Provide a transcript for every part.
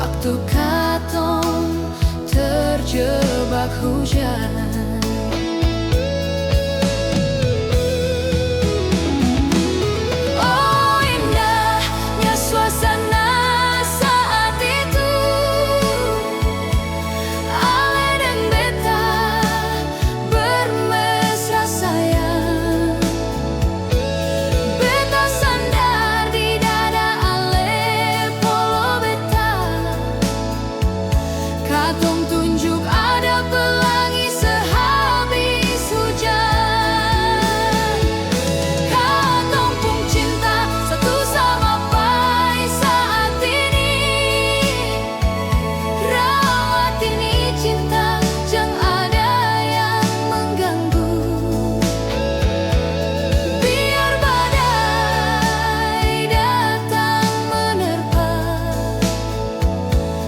Waktu katong terjebak hujan. Oh, indahnya suasana saat itu. Ale dan beta bermesra sayang. Beta sandar di dada ale polo beta. Katong tunjuk ada pelangi sehabis hujan. Katong pun cinta satu sama pai saat ini. Rawat ini cinta, jangan ada yang mengganggu. Biar badai datang menerpa,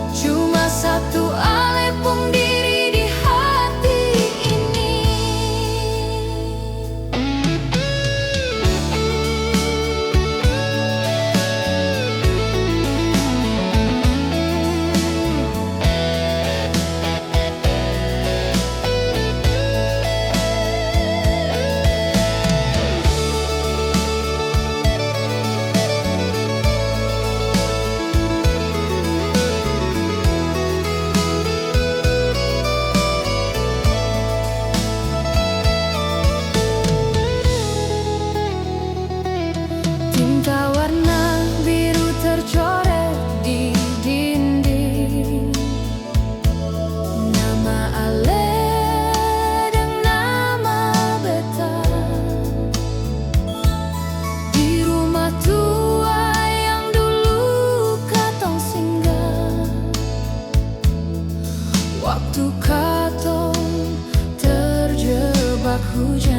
cuma satu ale pun diri di hati ini. Tinta warna biru tercoret di dinding. Nama ale dan nama beta di rumah tua yang dulu katong singgah. Waktu katong terjebak hujan.